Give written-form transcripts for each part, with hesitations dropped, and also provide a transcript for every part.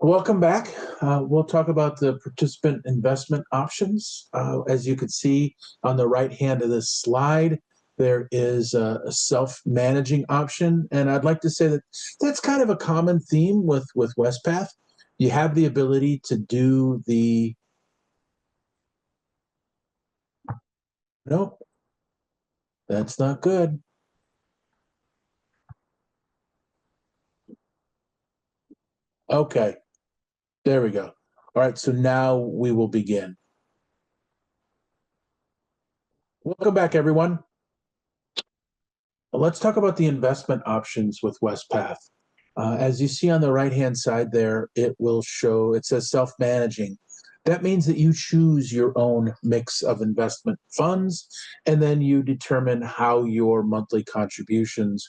Welcome back. We'll talk about the participant investment options. As you can see on the right hand of this slide, there is a self-managing option. And I'd like to say that that's kind of a common theme with Wespath. You have the ability to do the, nope, that's not good. Okay, there we go. All right, so now we will begin. Welcome back, everyone. Let's talk about the investment options with Wespath. As you see on the right-hand side there, it will show, it says self-managing. That means that you choose your own mix of investment funds, and then you determine how your monthly contributions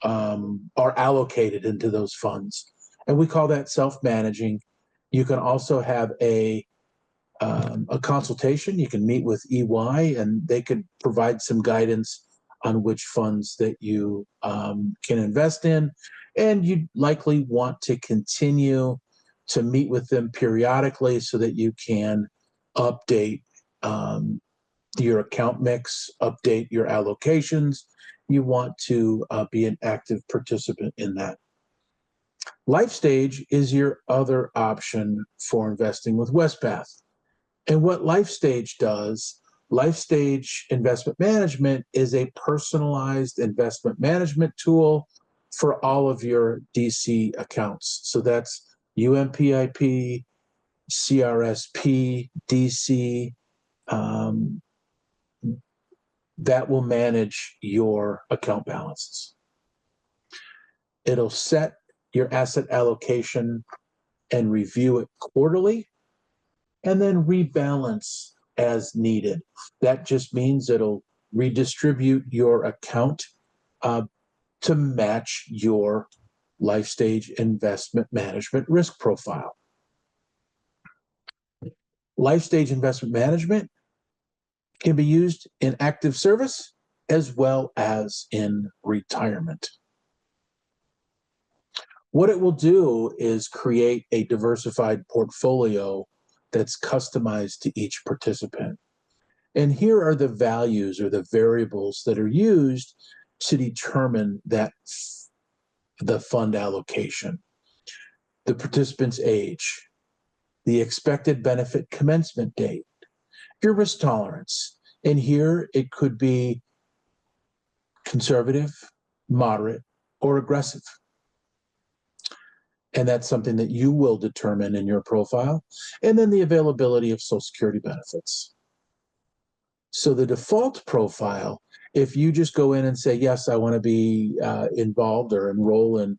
are allocated into those funds. And we call that self-managing. You can also have a consultation. You can meet with EY, and they could provide some guidance on which funds that you can invest in. And you'd likely want to continue to meet with them periodically so that you can update your account mix, update your allocations. You want to be an active participant in that. Life Stage is your other option for investing with Wespath. And what Life Stage does, Life Stage Investment Management is a personalized investment management tool for all of your DC accounts. So that's UMPIP, CRSP, DC, that will manage your account balances. It'll set your asset allocation and review it quarterly, and then rebalance as needed. That just means it'll redistribute your account to match your life stage investment management risk profile. Life stage investment management can be used in active service as well as in retirement. What it will do is create a diversified portfolio that's customized to each participant. And here are the values or the variables that are used to determine that the fund allocation. The participant's age, the expected benefit commencement date, your risk tolerance. And here it could be conservative, moderate, or aggressive. And that's something that you will determine in your profile. And then the availability of Social Security benefits. So the default profile, if you just go in and say, yes, I want to be involved or enroll in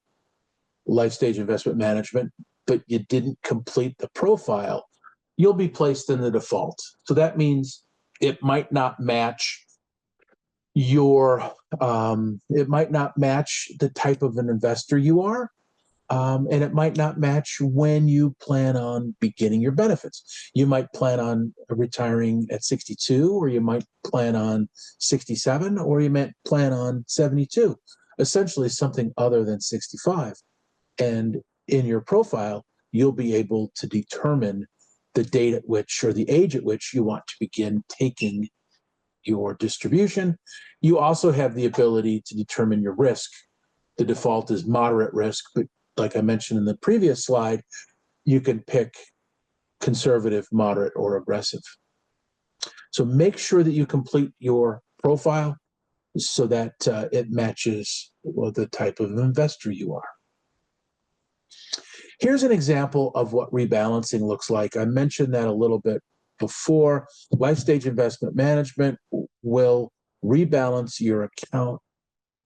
life stage investment management, but you didn't complete the profile, you'll be placed in the default. So that means it might not match your, it might not match the type of an investor you are. And it might not match when you plan on beginning your benefits. You might plan on retiring at 62, or you might plan on 67, or you might plan on 72, essentially something other than 65. And in your profile, you'll be able to determine the date at which, or the age at which you want to begin taking your distribution. You also have the ability to determine your risk. The default is moderate risk, but like I mentioned in the previous slide, you can pick conservative, moderate, or aggressive. So make sure that you complete your profile so that it matches the type of investor you are. Here's an example of what rebalancing looks like. I mentioned that a little bit before. Life stage investment management will rebalance your account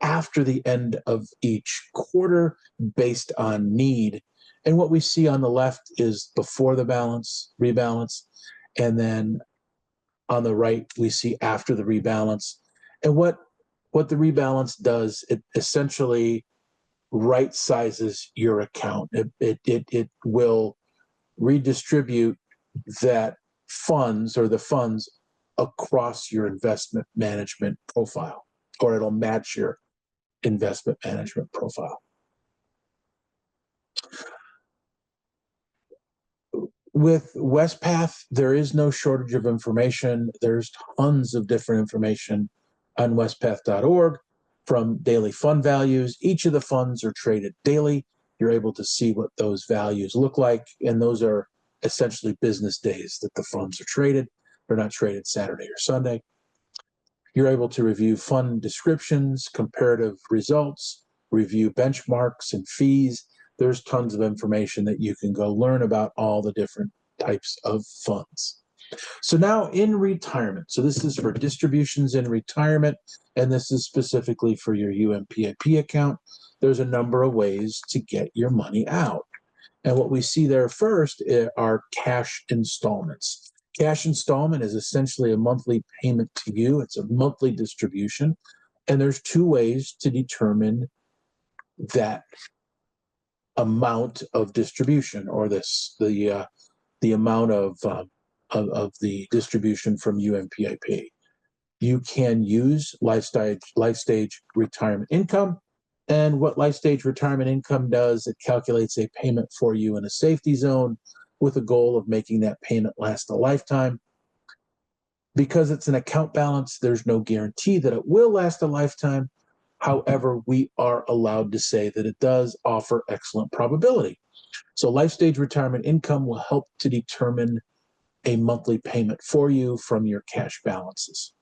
after the end of each quarter based on need. And what we see on the left is before the rebalance, and then on the right, we see after the rebalance. And what the rebalance does, it essentially right sizes your account. It will redistribute that funds or the funds across your investment management profile, or it'll match your investment management profile. With Wespath, there is no shortage of information. There's tons of different information on wespath.org, from daily fund values. Each of the funds are traded daily. You're able to see what those values look like, and those are essentially business days that the funds are traded. They're not traded Saturday or Sunday. You're able to review fund descriptions, comparative results, review benchmarks and fees. There's tons of information that you can go learn about all the different types of funds. So now in retirement, so this is for distributions in retirement, and this is specifically for your UMPIP account. There's a number of ways to get your money out. And what we see there first are cash installments. Cash installment is essentially a monthly payment to you. It's a monthly distribution. And there's two ways to determine that amount of distribution, or the amount of the distribution from UMPIP. You can use life stage retirement income. And what life stage retirement income does, it calculates a payment for you in a safety zone with a goal of making that payment last a lifetime. Because it's an account balance, there's no guarantee that it will last a lifetime. However, we are allowed to say that it does offer excellent probability. So life stage retirement income will help to determine a monthly payment for you from your cash balances.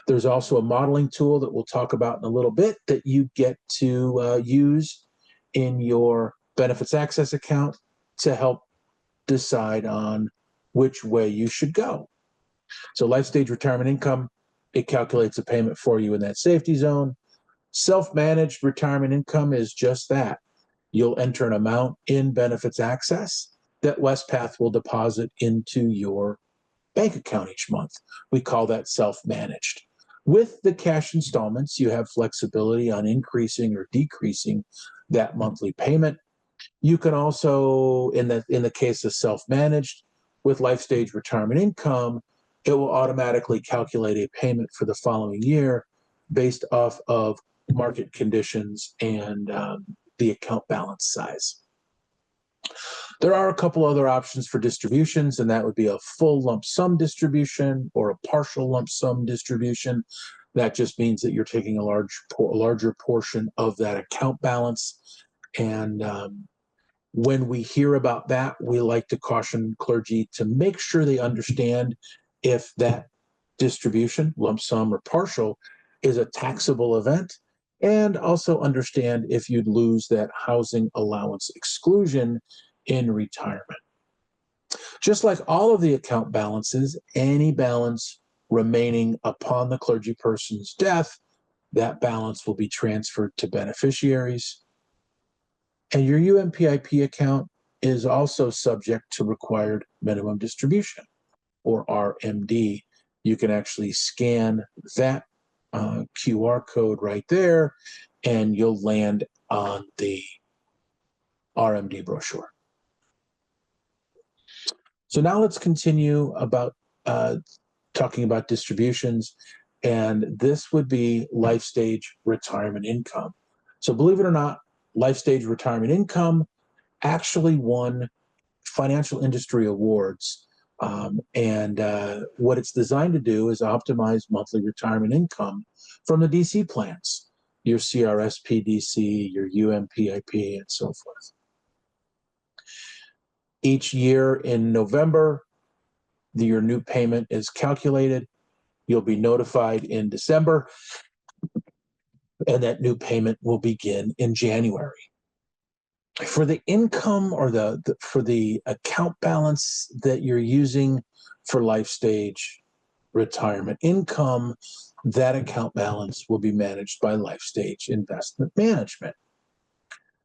There's also a modeling tool that we'll talk about in a little bit that you get to use in your benefits access account to help decide on which way you should go. So life stage retirement income, it calculates a payment for you in that safety zone. Self-managed retirement income is just that. You'll enter an amount in benefits access that Wespath will deposit into your bank account each month. We call that self-managed. With the cash installments, you have flexibility on increasing or decreasing that monthly payment. You can also, in the case of self-managed, with life stage retirement income, it will automatically calculate a payment for the following year based off of market conditions and the account balance size. There are a couple other options for distributions, and that would be a full lump sum distribution or a partial lump sum distribution. That just means that you're taking a larger portion of that account balance. And when we hear about that, we like to caution clergy to make sure they understand if that distribution, lump sum or partial, is a taxable event, and also understand if you'd lose that housing allowance exclusion in retirement. Just like all of the account balances, any balance remaining upon the clergy person's death, that balance will be transferred to beneficiaries. And your UMPIP account is also subject to required minimum distribution, or RMD. You can actually scan that QR code right there, and you'll land on the RMD brochure. So now let's continue about talking about distributions, and this would be life stage retirement income. So believe it or not, life stage retirement income actually won financial industry awards. And what it's designed to do is optimize monthly retirement income from the DC plans, your CRSP-DC, your UMPIP, and so forth. Each year in November, your new payment is calculated. You'll be notified in December, and that new payment will begin in January. For the income, or for the account balance that you're using for life stage retirement income, that account balance will be managed by Life Stage Investment Management.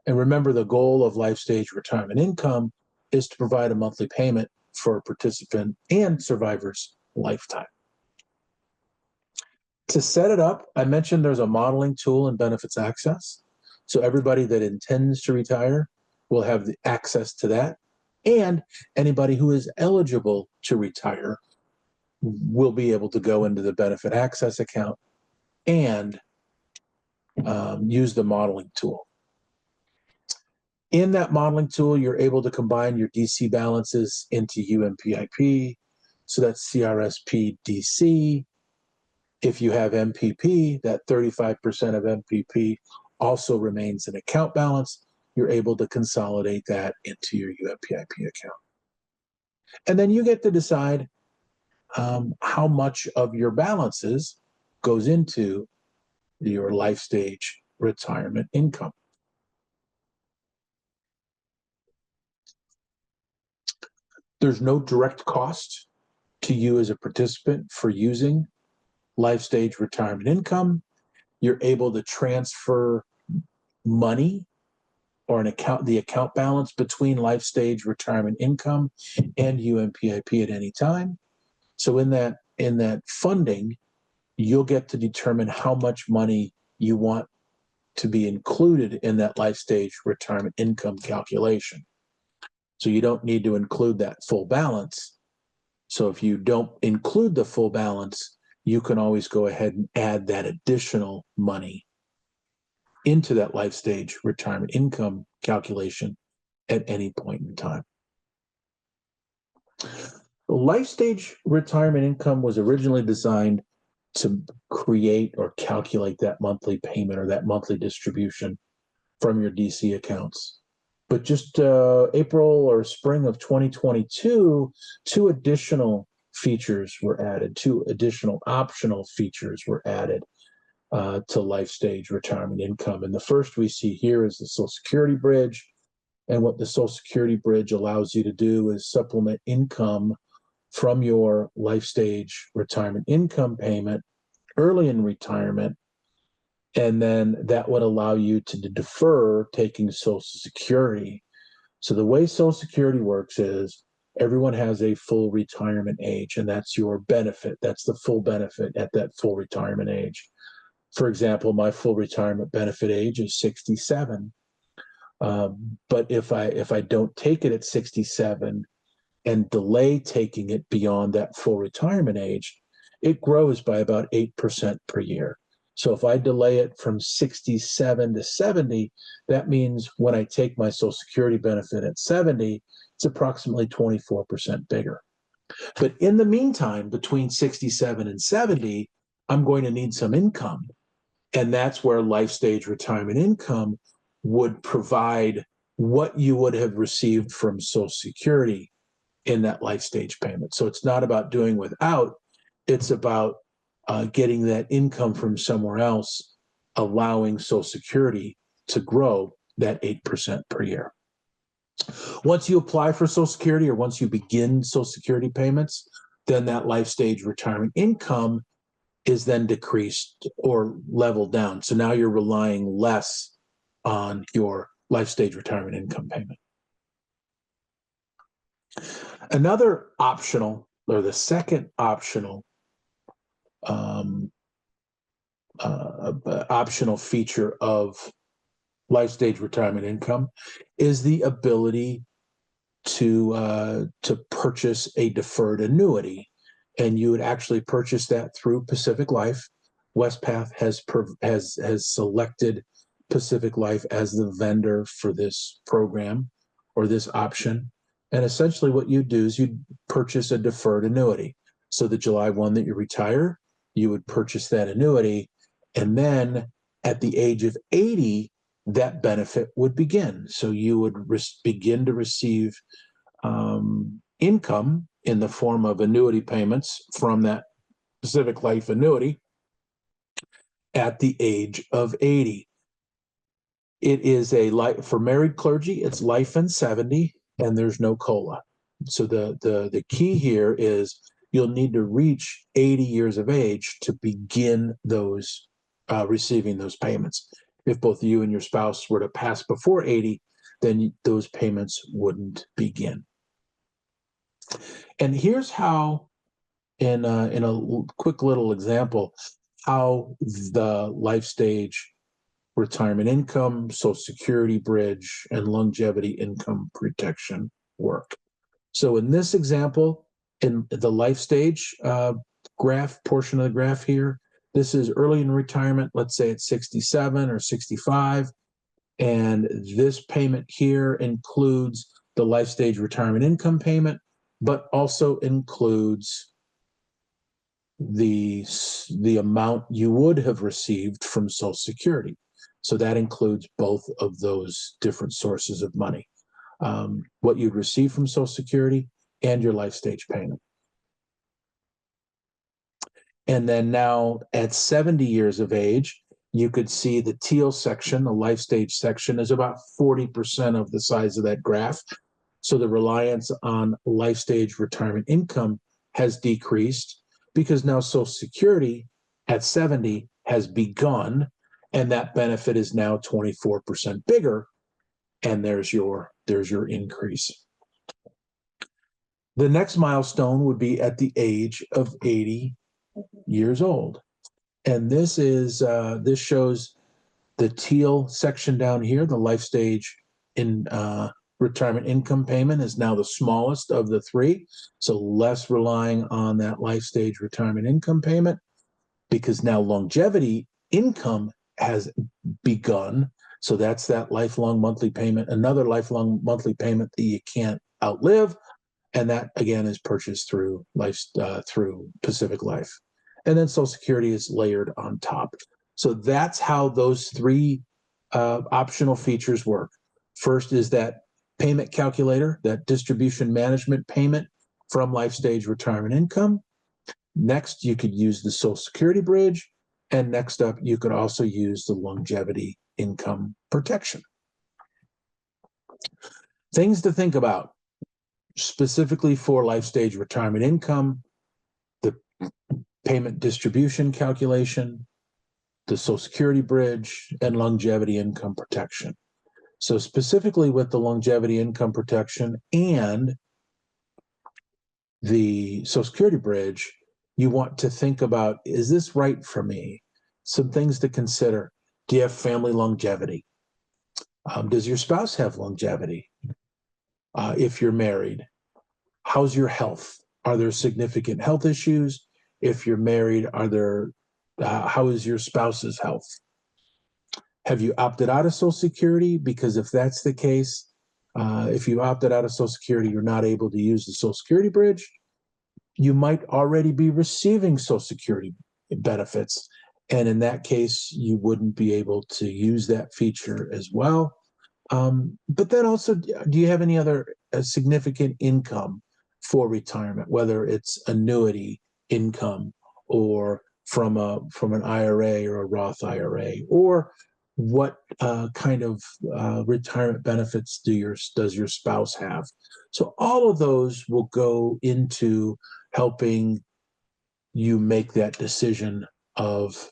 And remember, the goal of life stage retirement income is to provide a monthly payment for a participant and survivor's lifetime. To set it up, I mentioned there's a modeling tool in Benefits Access. So everybody that intends to retire will have the access to that. And anybody who is eligible to retire will be able to go into the Benefit Access account and use the modeling tool. In that modeling tool, you're able to combine your DC balances into UMPIP. So that's CRSP DC. If you have MPP, that 35% of MPP also remains an account balance. You're able to consolidate that into your UMPIP account. And then you get to decide how much of your balances goes into your life stage retirement income. There's no direct cost to you as a participant for using life stage retirement income. You're able to transfer money or the account balance between life stage retirement income and UMPIP at any time. So in that funding, you'll get to determine how much money you want to be included in that life stage retirement income calculation. So you don't need to include that full balance. So if you don't include the full balance, you can always go ahead and add that additional money into that life stage retirement income calculation at any point in time. The life stage retirement income was originally designed to create or calculate that monthly payment or that monthly distribution from your DC accounts. But just April or spring of 2022, two additional features were added, two additional optional features were added to life stage retirement income. And the first we see here is the Social Security Bridge. And what the Social Security Bridge allows you to do is supplement income from your life stage retirement income payment early in retirement. And then that would allow you to defer taking Social Security. So the way Social Security works is everyone has a full retirement age, and that's your benefit. That's the full benefit at that full retirement age. For example, my full retirement benefit age is 67. But if I don't take it at 67 and delay taking it beyond that full retirement age, it grows by about 8% per year. So if I delay it from 67 to 70, that means when I take my Social Security benefit at 70, it's approximately 24% bigger. But in the meantime, between 67 and 70, I'm going to need some income. And that's where life stage retirement income would provide what you would have received from Social Security in that life stage payment. So it's not about doing without, it's about getting that income from somewhere else, allowing Social Security to grow that 8% per year. Once you apply for Social Security or once you begin Social Security payments, then that life stage retirement income is then decreased or leveled down. So now you're relying less on your life stage retirement income payment. Another optional, or the second optional optional feature of life stage retirement income is the ability to purchase a deferred annuity, and you would actually purchase that through Pacific Life. Wespath has selected Pacific Life as the vendor for this program or this option. And essentially what you do is you purchase a deferred annuity. So the July 1 that you retire, you would purchase that annuity, and then at the age of 80, that benefit would begin. So you would begin to receive income in the form of annuity payments from that Pacific Life annuity at the age of 80. It is for married clergy, it's life and 70, and there's no COLA. So the key here is you'll need to reach 80 years of age to begin those receiving those payments. If both you and your spouse were to pass before 80, then those payments wouldn't begin. And here's how, in a quick little example, how the life stage retirement income, Social Security Bridge, and longevity income protection work. So in this example, in the life stage graph, portion of the graph here, this is early in retirement. Let's say it's 67 or 65. And this payment here includes the life stage retirement income payment, but also includes the amount you would have received from Social Security. So that includes both of those different sources of money, what you'd receive from Social Security and your life stage payment. And then now at 70 years of age, you could see the teal section, the life stage section, is about 40% of the size of that graph. So the reliance on life stage retirement income has decreased because now Social Security at 70 has begun, and that benefit is now 24% bigger, and there's your increase. The next milestone would be at the age of 80 years old. And this shows the teal section down here, the life stage in retirement income payment is now the smallest of the three. So less relying on that life stage retirement income payment, because now longevity income has begun. So that's that lifelong monthly payment, another lifelong monthly payment that you can't outlive. And that again is purchased through through Pacific Life. And then Social Security is layered on top. So that's how those three optional features work. First is that payment calculator, that distribution management payment from life stage retirement income. Next, you could use the Social Security bridge. And next up, you could also use the longevity income protection. Things to think about specifically for life stage retirement income: the payment distribution calculation, the Social Security bridge, and longevity income protection. So specifically with the longevity income protection and the Social Security bridge, you want to think about, is this right for me? Some things to consider. Do you have family longevity? Does your spouse have longevity? If you're married, how's your health? Are there significant health issues? If you're married, how is your spouse's health? Have you opted out of Social Security? Because if that's the case, if you opted out of Social Security, you're not able to use the Social Security bridge. You might already be receiving Social Security benefits. And in that case, you wouldn't be able to use that feature as well. But then also, do you have any other significant income for retirement, whether it's annuity income or from an IRA or a Roth IRA, or what kind of retirement benefits does your spouse have? So all of those will go into helping you make that decision of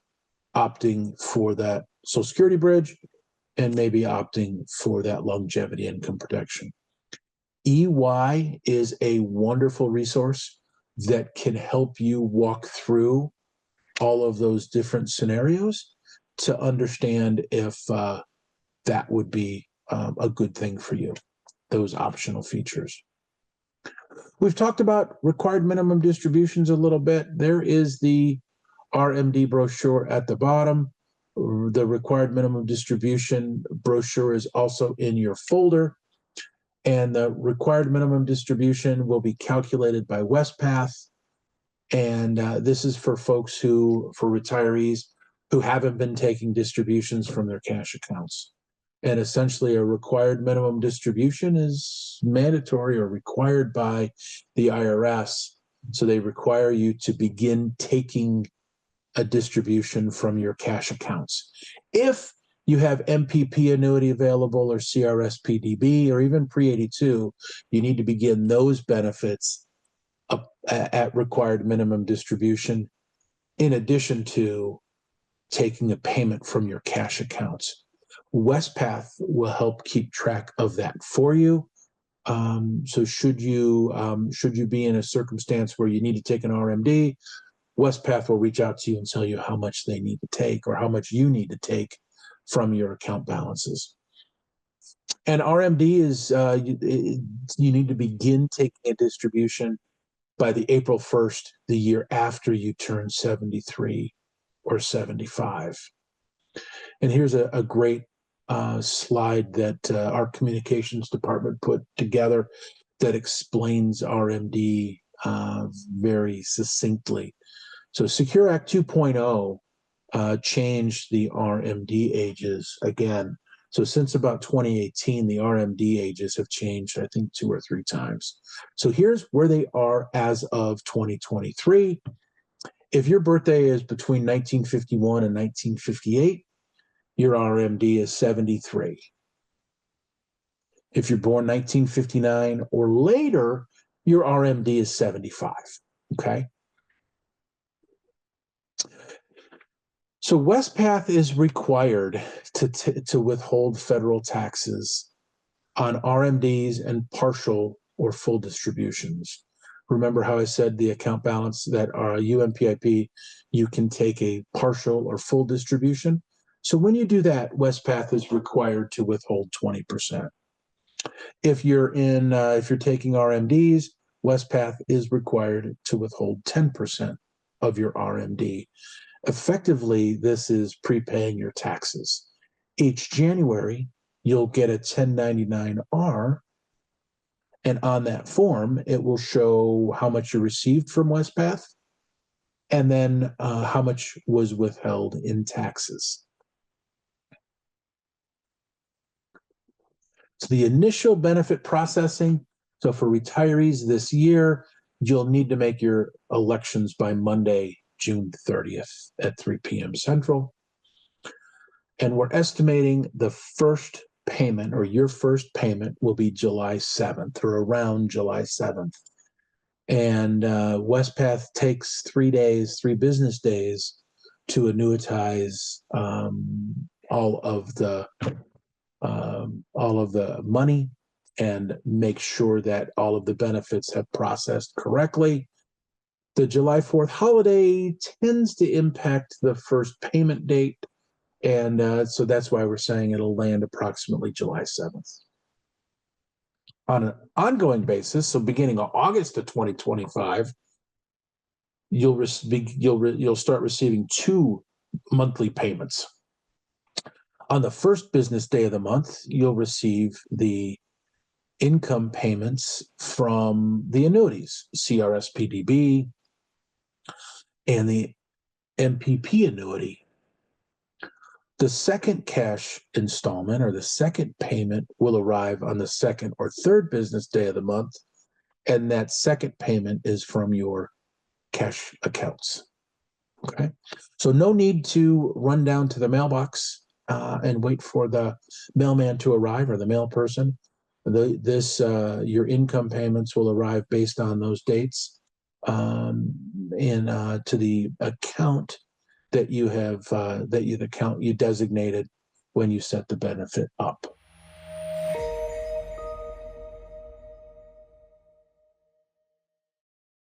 opting for that Social Security bridge and maybe opting for that longevity income protection. EY is a wonderful resource that can help you walk through all of those different scenarios to understand if that would be a good thing for you, those optional features. We've talked about required minimum distributions a little bit. There is the RMD brochure at the bottom. The required minimum distribution brochure is also in your folder. And the required minimum distribution will be calculated by Wespath. And this is for for retirees who haven't been taking distributions from their cash accounts. And essentially, a required minimum distribution is mandatory or required by the IRS. So they require you to begin taking a distribution from your cash accounts. If you have MPP annuity available or CRSPDB or even pre-82, you need to begin those benefits at required minimum distribution in addition to taking a payment from your cash accounts. Wespath will help keep track of that for you. So should you be in a circumstance where you need to take an RMD, Wespath will reach out to you and tell you how much they need to take or how much you need to take from your account balances. And RMD is you need to begin taking a distribution by the April 1st, the year after you turn 73 or 75. And here's a great slide that our communications department put together that explains RMD very succinctly. So Secure Act 2.0 changed the RMD ages again. So since about 2018, the RMD ages have changed, I think, 2 or 3 times. So here's where they are as of 2023. If your birthday is between 1951 and 1958, your RMD is 73. If you're born 1959 or later, your RMD is 75. Okay. So Wespath is required to withhold federal taxes on RMDs and partial or full distributions. Remember how I said the account balance that are UMPIP, you can take a partial or full distribution. So when you do that, Wespath is required to withhold 20%. If you're taking RMDs, Wespath is required to withhold 10% of your RMD. Effectively, this is prepaying your taxes. Each January, you'll get a 1099-R, and on that form, it will show how much you received from Wespath and then how much was withheld in taxes. So the initial benefit processing, so for retirees this year, you'll need to make your elections by Monday, June 30th at 3 p.m. Central. And we're estimating the first payment, or your first payment, will be July 7th or around July 7th. And Wespath takes 3 business days to annuitize all of the money and make sure that all of the benefits have processed correctly. The July 4th holiday tends to impact the first payment date, and so that's why we're saying it'll land approximately July 7th. On an ongoing basis, so beginning of August of 2025, you'll start receiving 2 monthly payments. On the first business day of the month, you'll receive the income payments from the annuities, CRSPDB and the MPP annuity. The second cash installment, or the second payment, will arrive on the second or third business day of the month, and that second payment is from your cash accounts. Okay, so no need to run down to the mailbox and wait for the mailman to arrive or the mail person. Your income payments will arrive based on those dates to the account that you designated when you set the benefit up.